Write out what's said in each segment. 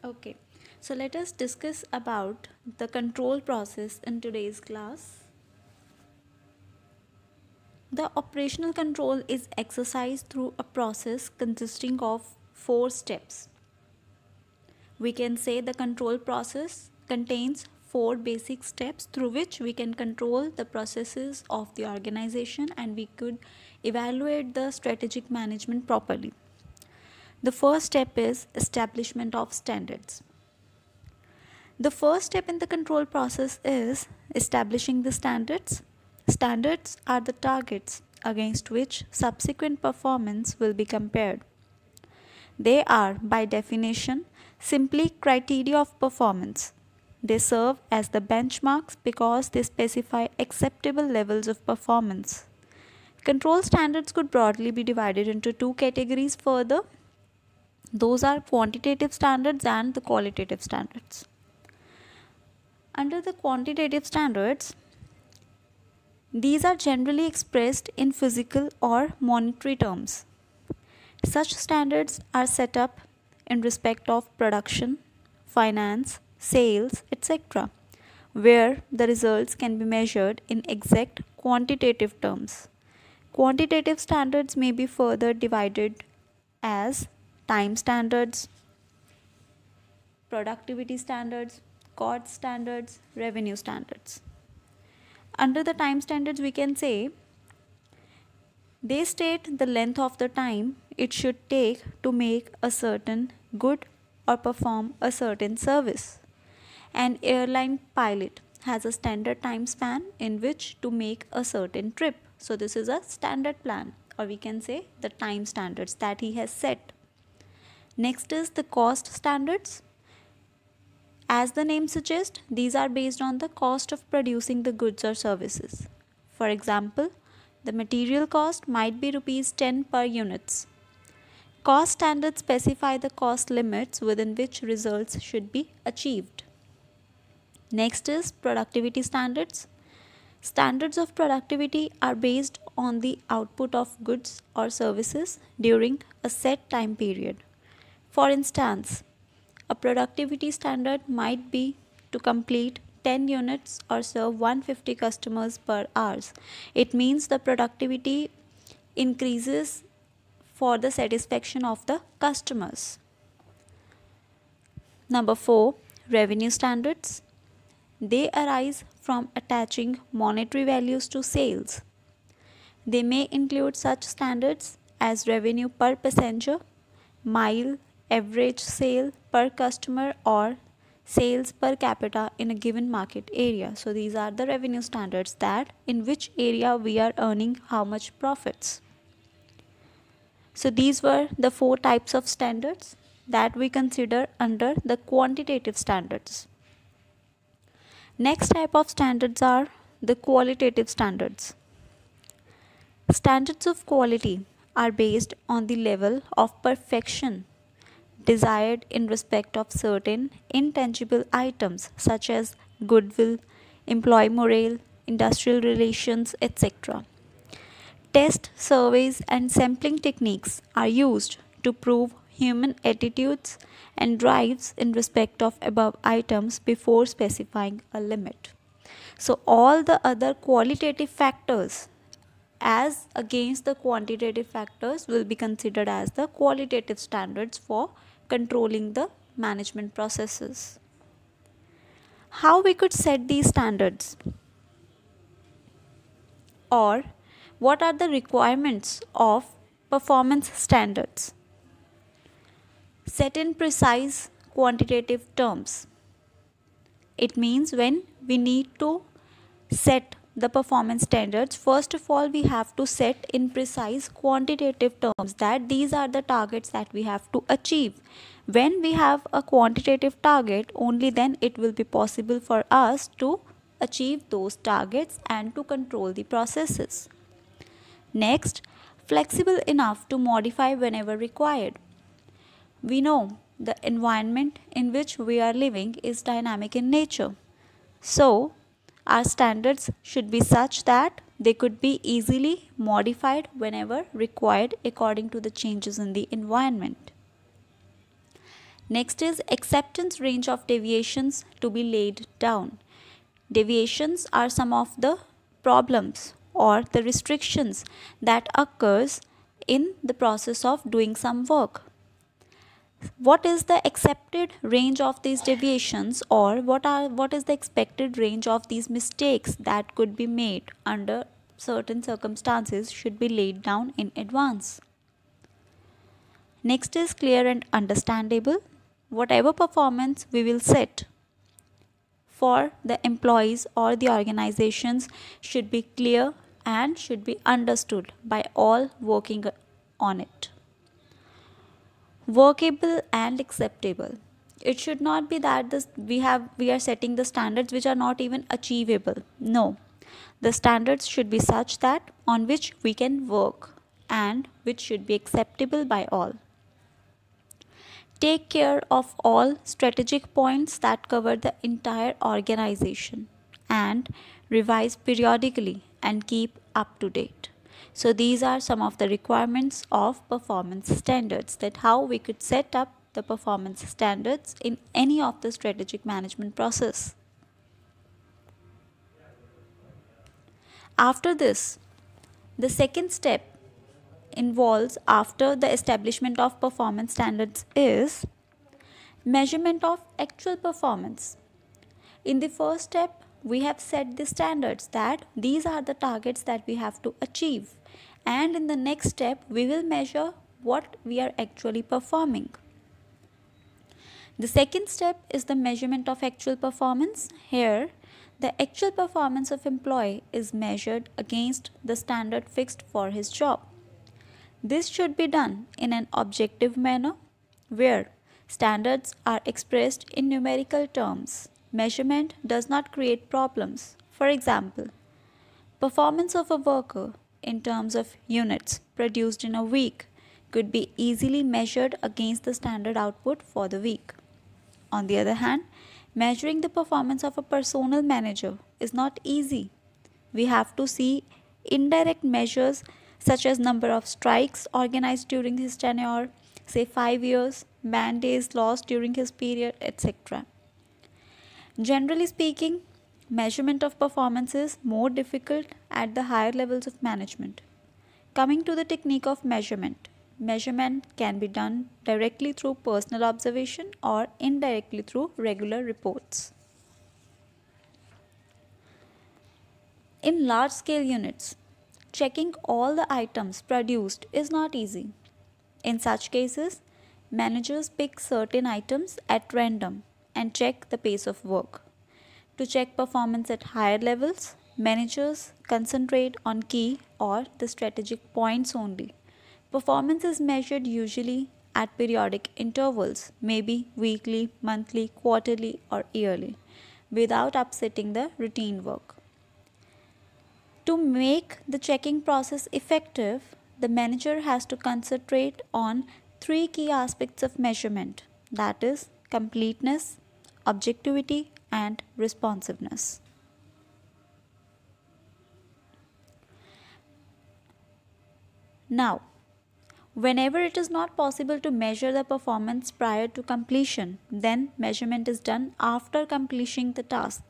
Okay, so let us discuss about the control process in today's class. The operational control is exercised through a process consisting of four steps. We can say the control process contains four basic steps through which we can control the processes of the organization and we could evaluate the strategic management properly. The first step is establishment of standards. The first step in the control process is establishing the standards. Standards are the targets against which subsequent performance will be compared. They are, by definition, simply criteria of performance. They serve as the benchmarks because they specify acceptable levels of performance. Control standards could broadly be divided into two categories further. Those are quantitative standards and the qualitative standards. Under the quantitative standards, these are generally expressed in physical or monetary terms. Such standards are set up in respect of production, finance, sales, etc., where the results can be measured in exact quantitative terms. Quantitative standards may be further divided as time standards, productivity standards, cost standards, revenue standards. Under the time standards, we can say they state the length of the time it should take to make a certain good or perform a certain service. An airline pilot has a standard time span in which to make a certain trip. So this is a standard plan, or we can say the time standards that he has set. Next is the cost standards. As the name suggests, these are based on the cost of producing the goods or services. For example, the material cost might be rupees 10 per units. Cost standards specify the cost limits within which results should be achieved. Next is productivity standards. Standards of productivity are based on the output of goods or services during a set time period. For instance, a productivity standard might be to complete 10 units or serve 150 customers per hour. It means the productivity increases for the satisfaction of the customers. Number 4, revenue standards. They arise from attaching monetary values to sales. They may include such standards as revenue per passenger, mile, average sale per customer, or sales per capita in a given market area. So these are the revenue standards, that in which area we are earning how much profits. So these were the four types of standards that we consider under the quantitative standards. Next type of standards are the qualitative standards. Standards of quality are based on the level of perfection desired in respect of certain intangible items such as goodwill, employee morale, industrial relations, etc. Test, surveys, and sampling techniques are used to prove human attitudes and drives in respect of above items before specifying a limit. So all the other qualitative factors as against the quantitative factors will be considered as the qualitative standards for controlling the management processes. How we could set these standards, or what are the requirements of performance standards? Set in precise quantitative terms. It means when we need to set the performance standards, first of all we have to set in precise quantitative terms that these are the targets that we have to achieve. When we have a quantitative target, only then it will be possible for us to achieve those targets and to control the processes. Next, flexible enough to modify whenever required. We know the environment in which we are living is dynamic in nature. So, our standards should be such that they could be easily modified whenever required according to the changes in the environment. Next is acceptance range of deviations to be laid down. Deviations are some of the problems or the restrictions that occurs in the process of doing some work. What is the accepted range of these deviations, or what is the expected range of these mistakes that could be made under certain circumstances should be laid down in advance. Next is clear and understandable. Whatever performance we will set for the employees or the organizations should be clear and should be understood by all working on it. Workable and acceptable. It should not be that we are setting the standards which are not even achievable. No, the standards should be such that on which we can work and which should be acceptable by all. Take care of all strategic points that cover the entire organization and revise periodically and keep up to date. So these are some of the requirements of performance standards, that how we could set up the performance standards in any of the strategic management process. After this, the second step involves after the establishment of performance standards is measurement of actual performance. In the first step, we have set the standards that these are the targets that we have to achieve, and in the next step we will measure what we are actually performing. The second step is the measurement of actual performance. Here, the actual performance of employee is measured against the standard fixed for his job. This should be done in an objective manner where standards are expressed in numerical terms. Measurement does not create problems. For example, performance of a worker in terms of units produced in a week could be easily measured against the standard output for the week. On the other hand, measuring the performance of a personnel manager is not easy. We have to see indirect measures such as number of strikes organized during his tenure, say 5 years, man days lost during his period, etc. Generally speaking, measurement of performance is more difficult at the higher levels of management. Coming to the technique of measurement, measurement can be done directly through personal observation or indirectly through regular reports. In large-scale units, checking all the items produced is not easy. In such cases, managers pick certain items at random and check the pace of work. To check performance at higher levels, managers concentrate on key or the strategic points only. Performance is measured usually at periodic intervals, maybe weekly, monthly, quarterly, or yearly, without upsetting the routine work. To make the checking process effective, the manager has to concentrate on three key aspects of measurement, that is, completeness, objectivity, and responsiveness. Now, whenever it is not possible to measure the performance prior to completion, then measurement is done after completing the task.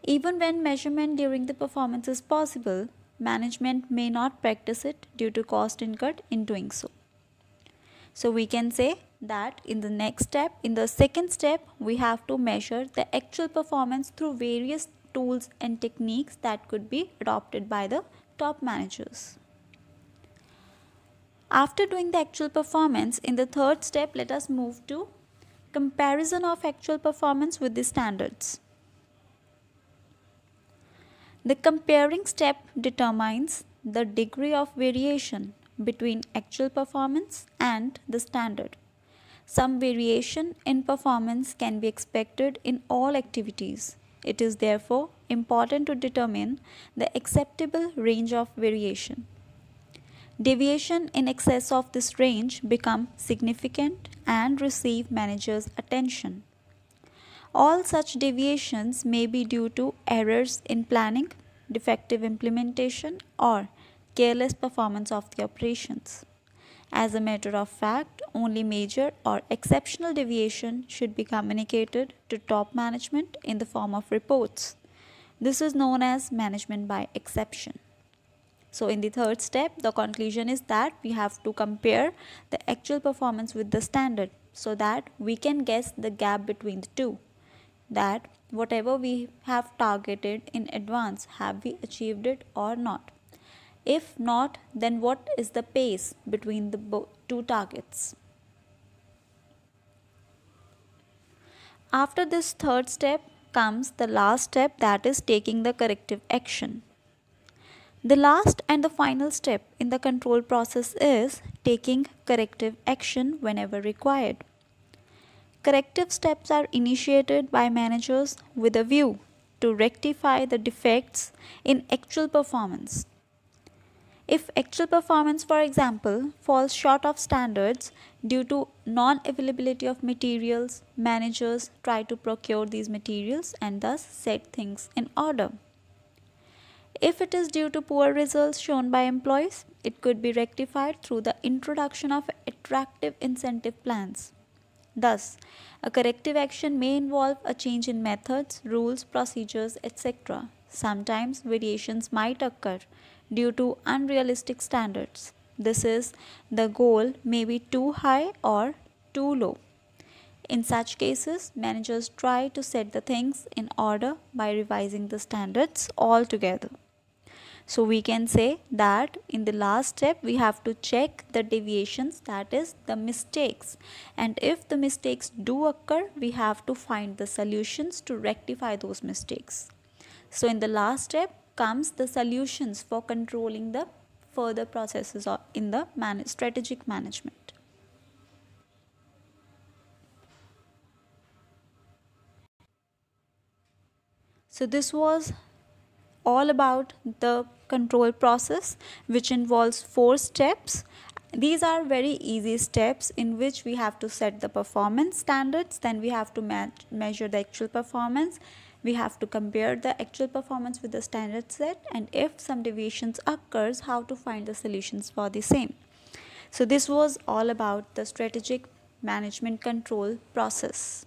Even when measurement during the performance is possible, management may not practice it due to cost incurred in doing so. So we can say that in the second step, we have to measure the actual performance through various tools and techniques that could be adopted by the top managers. After doing the actual performance, in the third step, let us move to comparison of actual performance with the standards. The comparing step determines the degree of variation between actual performance and the standard. Some variation in performance can be expected in all activities. It is therefore important to determine the acceptable range of variation. Deviation in excess of this range become significant and receive managers' attention. All such deviations may be due to errors in planning, defective implementation, or careless performance of the operations. As a matter of fact, only major or exceptional deviation should be communicated to top management in the form of reports. This is known as management by exception. So in the third step, the conclusion is that we have to compare the actual performance with the standard so that we can guess the gap between the two. That whatever we have targeted in advance, have we achieved it or not? If not, then what is the pace between the two targets? After this third step comes the last step, that is taking the corrective action. The last and the final step in the control process is taking corrective action whenever required. Corrective steps are initiated by managers with a view to rectify the defects in actual performance. If actual performance, for example, falls short of standards due to non-availability of materials, managers try to procure these materials and thus set things in order. If it is due to poor results shown by employees, it could be rectified through the introduction of attractive incentive plans. Thus, a corrective action may involve a change in methods, rules, procedures, etc. Sometimes variations might occur due to unrealistic standards. This is, the goal may be too high or too low. In such cases, managers try to set the things in order by revising the standards altogether. So we can say that in the last step we have to check the deviations, that is the mistakes, and if the mistakes do occur, we have to find the solutions to rectify those mistakes. So in the last step comes the solutions for controlling the further processes in the strategic management. So this was all about the control process, which involves 4 steps. These are very easy steps in which we have to set the performance standards, then we have to measure the actual performance, we have to compare the actual performance with the standard set, and if some deviations occurs, how to find the solutions for the same. So this was all about the strategic management control process.